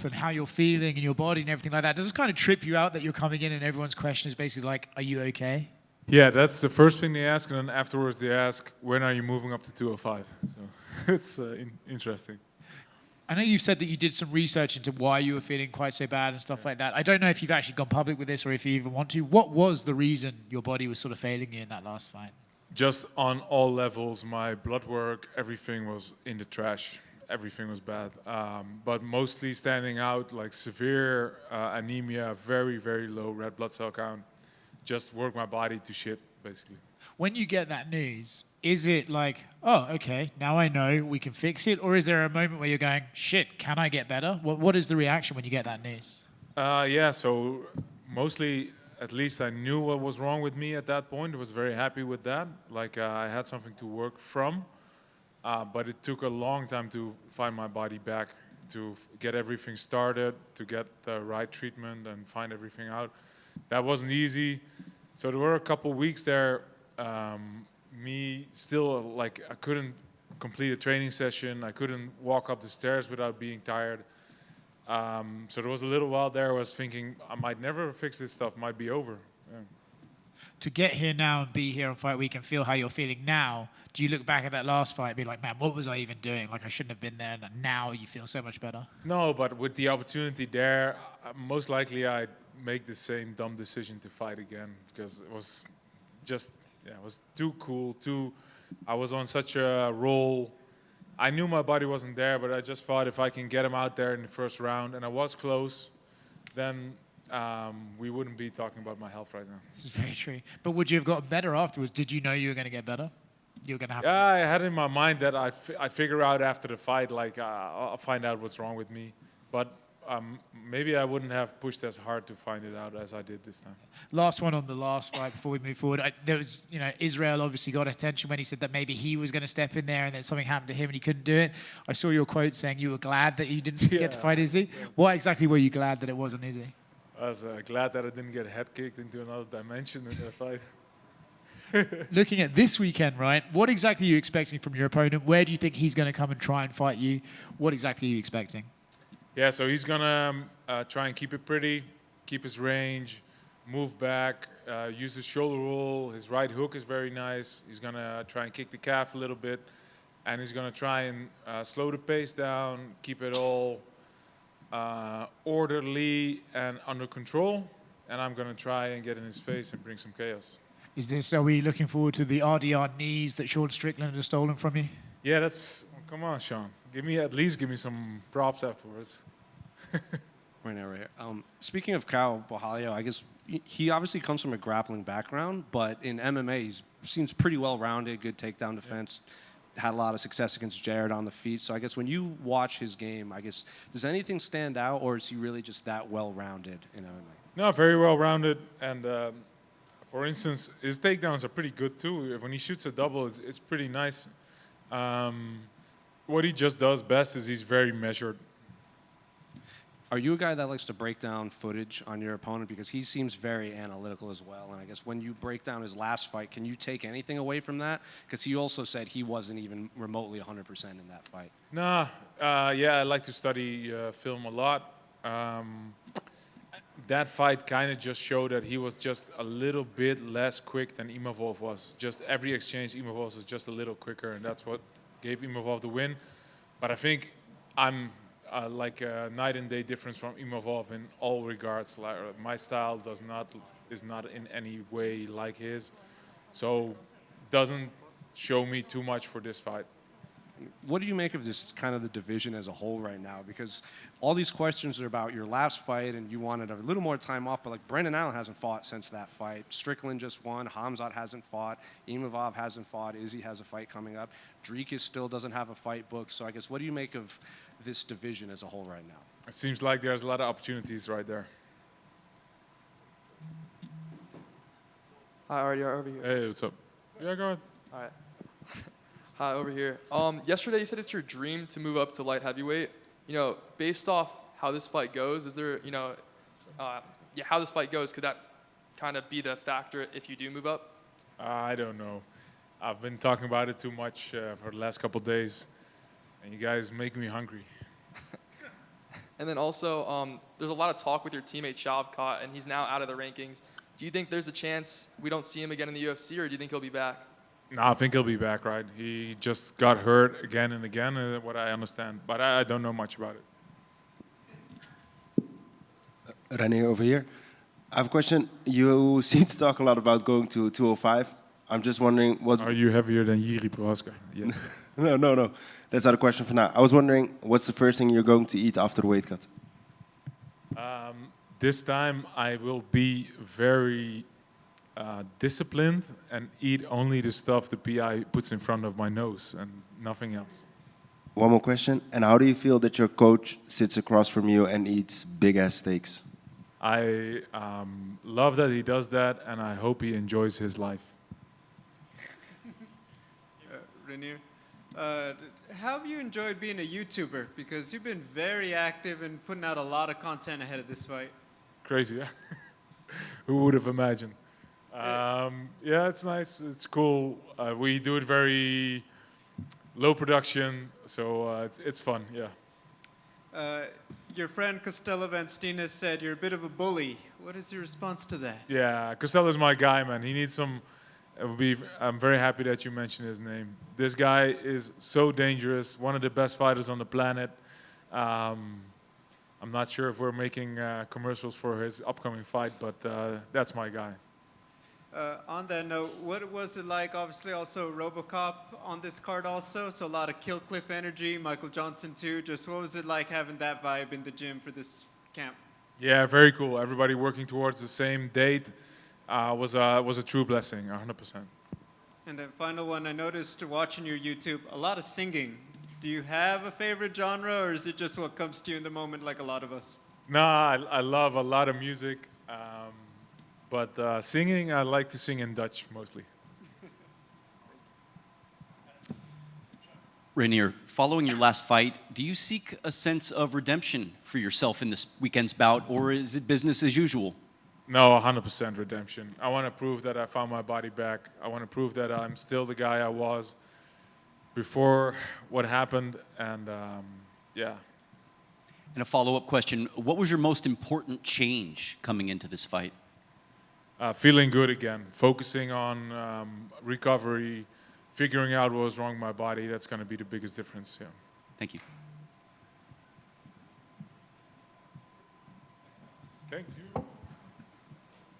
health and how you're feeling and your body and everything like that, does this kind of trip you out that you're coming in and everyone's question is basically like, are you okay? Yeah, that's the first thing they ask, and then afterwards they ask, when are you moving up to 205? So it's interesting. I know you said that you did some research into why you were feeling quite so bad and stuff like that. I don't know if you've actually gone public with this or if you even want to. What was the reason your body was sort of failing you in that last fight? Just on all levels, my blood work, everything was in the trash. Everything was bad. But mostly standing out, like severe anemia, very, very low red blood cell count. Just work my body to shit, basically. When you get that news, is it like, oh, okay, now I know we can fix it? Or is there a moment where you're going, shit, can I get better? What is the reaction when you get that news? Yeah, so mostly, at least I knew what was wrong with me at that point. I was very happy with that. Like I had something to work from. But it took a long time to find my body back, to get everything started, to get the right treatment and find everything out. That wasn't easy. So there were a couple weeks there, me still, like, I couldn't complete a training session. I couldn't walk up the stairs without being tired. So there was a little while there I was thinking, I might never fix this stuff, might be over. Yeah. To get here now and be here on Fight Week and feel how you're feeling now, do you look back at that last fight and be like, man, what was I even doing? Like, I shouldn't have been there, and now you feel so much better? No, but with the opportunity there, most likely I'd make the same dumb decision to fight again, because it was just, yeah, it was too cool, I was on such a roll. I knew my body wasn't there, but I just thought if I can get him out there in the first round, and I was close, then we wouldn't be talking about my health right now. This is very true. But would you have gotten better afterwards? Did you know you were going to get better? You were going to have I had in my mind that I'd figure out after the fight, like, I'll find out what's wrong with me. But maybe I wouldn't have pushed as hard to find it out as I did this time. Last one on the last fight before we move forward. There was, Israel obviously got attention when he said that maybe he was going to step in there and then something happened to him and he couldn't do it. I saw your quote saying you were glad that you didn't get to fight Izzy. Why exactly were you glad that it wasn't Izzy? I was glad that I didn't get head kicked into another dimension in that fight. Looking at this weekend, right, what exactly are you expecting from your opponent? Where do you think he's going to come and try and fight you? What exactly are you expecting? Yeah, so he's going to try and keep it pretty, keep his range, move back, use his shoulder roll. His right hook is very nice. He's going to try and kick the calf a little bit. And he's going to try and slow the pace down, keep it all orderly and under control. And I'm going to try and get in his face and bring some chaos. Are we looking forward to the RDR knees that Sean Strickland has stolen from you? Yeah, come on, Sean. At least give me some props afterwards. Right. Speaking of Caio Borralho, I guess he obviously comes from a grappling background, but in MMA, he seems pretty well-rounded, good takedown defense, had a lot of success against Jared on the feet. So I guess when you watch his game, I guess, does anything stand out, or is he really just that well-rounded in MMA? No, very well-rounded, and for instance, his takedowns are pretty good too. When he shoots a double, it's pretty nice. What he just does best is he's very measured. Are you a guy that likes to break down footage on your opponent? Because he seems very analytical as well. And I guess when you break down his last fight, can you take anything away from that? Because he also said he wasn't even remotely 100% in that fight. Nah, I like to study film a lot. That fight kind of just showed that he was just a little bit less quick than Imavov was. Just every exchange, Imavov was just a little quicker, and that's what gave Imavov the win. But I think I'm like a night and day difference from Imavov in all regards. Like, my style is not in any way like his, so doesn't show me too much for this fight. What do you make of this kind of the division as a whole right now? Because all these questions are about your last fight and you wanted a little more time off, but like Brendan Allen hasn't fought since that fight. Strickland just won. Hamzat hasn't fought. Imavov hasn't fought. Izzy has a fight coming up. Dricus still doesn't have a fight booked. So I guess what do you make of this division as a whole right now? It seems like there's a lot of opportunities right there. Hi, already over here. Hey, what's up? Yeah, go ahead. All right. Hi, over here. Yesterday you said it's your dream to move up to light heavyweight. Based off how this fight goes, is there, how this fight goes, could that kind of be the factor if you do move up? I don't know. I've been talking about it too much for the last couple of days, and you guys make me hungry. And then also, there's a lot of talk with your teammate Shavkat, and he's now out of the rankings. Do you think there's a chance we don't see him again in the UFC, or do you think he'll be back? No, I think he'll be back, right? He just got hurt again and again, what I understand. But I don't know much about it. Reinier over here. I have a question. You seem to talk a lot about going to 205. I'm just wondering what... Are you heavier than Jiri Prohaska? Yeah. No. That's not a question for now. I was wondering, what's the first thing you're going to eat after the weight cut? This time I will be very disciplined and eat only the stuff the PI puts in front of my nose and nothing else. One more question. And how do you feel that your coach sits across from you and eats big-ass steaks? I love that he does that, and I hope he enjoys his life. Reinier, how have you enjoyed being a YouTuber? Because you've been very active and putting out a lot of content ahead of this fight. Crazy, yeah? Who would have imagined? Yeah, it's nice. It's cool. We do it very low production, so it's fun, yeah. Your friend Costello Van Steen has said you're a bit of a bully. What is your response to that? Yeah, Costello's my guy, man. He needs some... I'm very happy that you mentioned his name. This guy is so dangerous, one of the best fighters on the planet. I'm not sure if we're making commercials for his upcoming fight, but that's my guy. On that note, what was it like? Obviously, also RoboCop on this card also, so a lot of Kill Cliff energy, Michael Johnson too. Just what was it like having that vibe in the gym for this camp? Yeah, very cool. Everybody working towards the same date was a true blessing, 100%. And then final one, I noticed watching your YouTube, a lot of singing. Do you have a favorite genre, or is it just what comes to you in the moment like a lot of us? No, I love a lot of music, but singing, I like to sing in Dutch mostly. Reinier, following your last fight, do you seek a sense of redemption for yourself in this weekend's bout, or is it business as usual? No, 100% redemption. I want to prove that I found my body back. I want to prove that I'm still the guy I was before what happened, and yeah. And a follow-up question, what was your most important change coming into this fight? Feeling good again, focusing on recovery, figuring out what was wrong with my body. That's going to be the biggest difference, yeah. Thank you. Thank you.